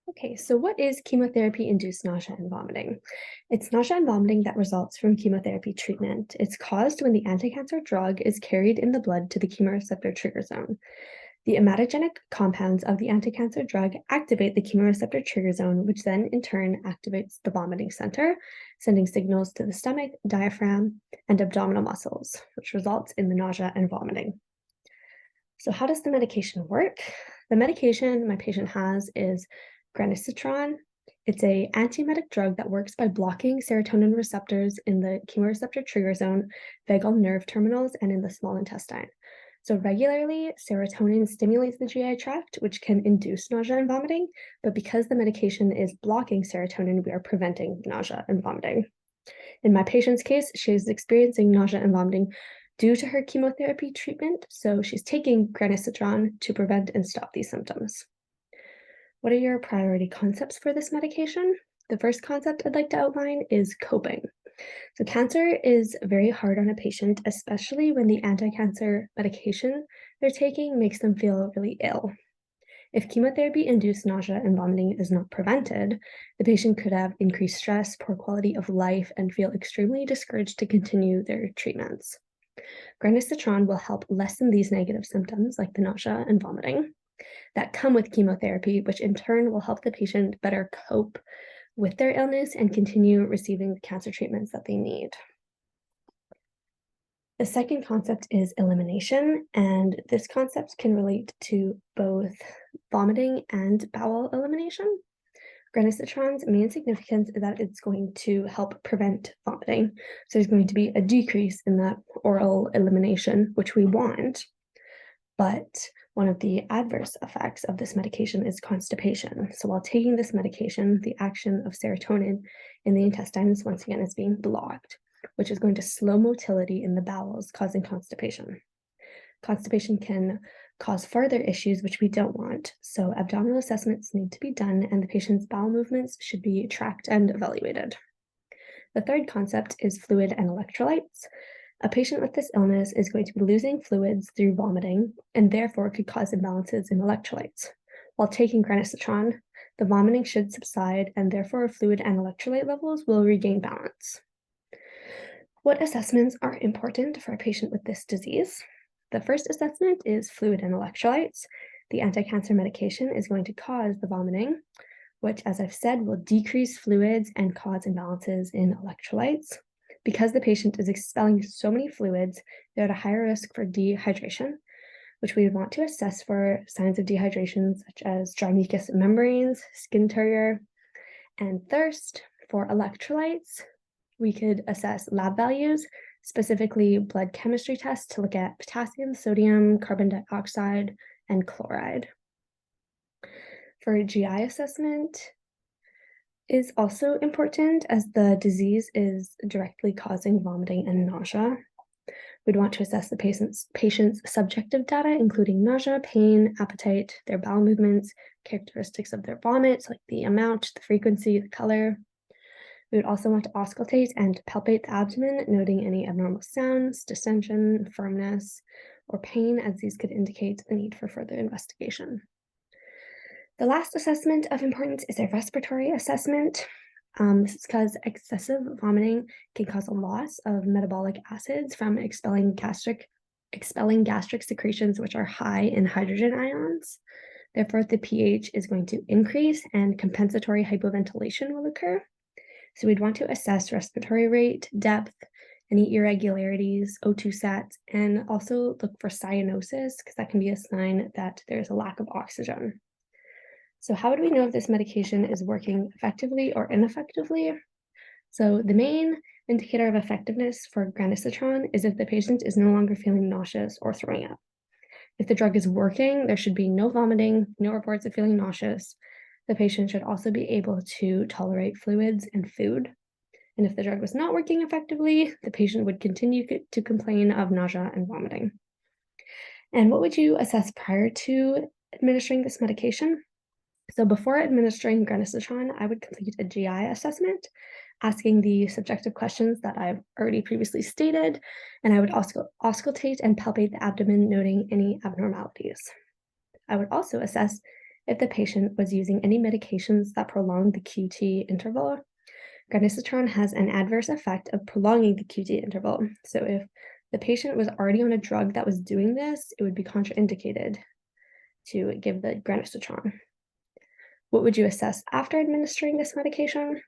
Okay, so what is chemotherapy-induced nausea and vomiting? It's nausea and vomiting that results from chemotherapy treatment. It's caused when the anticancer drug is carried in the blood to the chemoreceptor trigger zone. The ematogenic compounds of the anticancer drug activate the chemoreceptor trigger zone, which then in turn activates the vomiting center, sending signals to the stomach, diaphragm, and abdominal muscles, which results in the nausea and vomiting. So how does the medication work? The medication my patient has is granisetron. It's a antiemetic drug that works by blocking serotonin receptors in the chemoreceptor trigger zone, vagal nerve terminals, and in the small intestine. So regularly, serotonin stimulates the GI tract, which can induce nausea and vomiting, but because the medication is blocking serotonin, we are preventing nausea and vomiting. In my patient's case, she is experiencing nausea and vomiting due to her chemotherapy treatment, so she's taking granisetron to prevent and stop these symptoms. What are your priority concepts for this medication? The first concept I'd like to outline is coping. So, cancer is very hard on a patient, especially when the anti-cancer medication they're taking makes them feel really ill. If chemotherapy-induced nausea and vomiting is not prevented, the patient could have increased stress, poor quality of life, and feel extremely discouraged to continue their treatments. Granisetron will help lessen these negative symptoms like the nausea and vomiting that come with chemotherapy, which in turn will help the patient better cope with their illness and continue receiving the cancer treatments that they need. The second concept is elimination, and this concept can relate to both vomiting and bowel elimination. Granisetron's main significance is that it's going to help prevent vomiting. So there's going to be a decrease in that oral elimination, which we want. But one of the adverse effects of this medication is constipation. So while taking this medication, the action of serotonin in the intestines once again is being blocked, which is going to slow motility in the bowels, causing constipation. Constipation can cause further issues, which we don't want. So abdominal assessments need to be done, and the patient's bowel movements should be tracked and evaluated. The third concept is fluid and electrolytes. A patient with this illness is going to be losing fluids through vomiting and therefore could cause imbalances in electrolytes. While taking granisetron, the vomiting should subside and therefore fluid and electrolyte levels will regain balance. What assessments are important for a patient with this disease? The first assessment is fluid and electrolytes. The anti-cancer medication is going to cause the vomiting, which, as I've said, will decrease fluids and cause imbalances in electrolytes. Because the patient is expelling so many fluids, they're at a higher risk for dehydration, which we would want to assess for signs of dehydration, such as dry mucous membranes, skin turgor, and thirst. For electrolytes, we could assess lab values, specifically blood chemistry tests to look at potassium, sodium, carbon dioxide, and chloride. For GI assessment, is also important as the disease is directly causing vomiting and nausea. We'd want to assess the patient's subjective data, including nausea, pain, appetite, their bowel movements, characteristics of their vomit, like the amount, the frequency, the color. We would also want to auscultate and palpate the abdomen, noting any abnormal sounds, distension, firmness, or pain, as these could indicate the need for further investigation. The last assessment of importance is a respiratory assessment. This is because excessive vomiting can cause a loss of metabolic acids from expelling gastric secretions, which are high in hydrogen ions. Therefore, the pH is going to increase and compensatory hypoventilation will occur. So we'd want to assess respiratory rate, depth, any irregularities, O2 sats, and also look for cyanosis, because that can be a sign that there's a lack of oxygen. So how would we know if this medication is working effectively or ineffectively? So the main indicator of effectiveness for granisetron is if the patient is no longer feeling nauseous or throwing up. If the drug is working, there should be no vomiting, no reports of feeling nauseous. The patient should also be able to tolerate fluids and food. And if the drug was not working effectively, the patient would continue to complain of nausea and vomiting. And what would you assess prior to administering this medication? So before administering granisetron, I would complete a GI assessment, asking the subjective questions that I've already previously stated, and I would also auscultate and palpate the abdomen, noting any abnormalities. I would also assess if the patient was using any medications that prolonged the QT interval. Granisetron has an adverse effect of prolonging the QT interval. So if the patient was already on a drug that was doing this, it would be contraindicated to give the granisetron. What would you assess after administering this medication?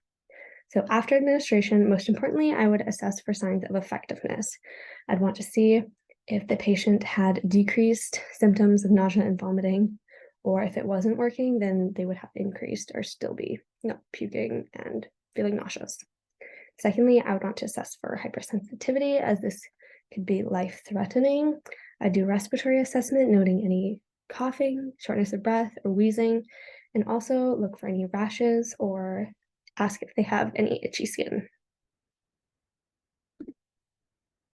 So after administration, most importantly, I would assess for signs of effectiveness. I'd want to see if the patient had decreased symptoms of nausea and vomiting, or if it wasn't working, then they would have increased or still be puking and feeling nauseous. Secondly, I would want to assess for hypersensitivity, as this could be life-threatening. I do respiratory assessment, noting any coughing, shortness of breath, or wheezing, and also look for any rashes or ask if they have any itchy skin.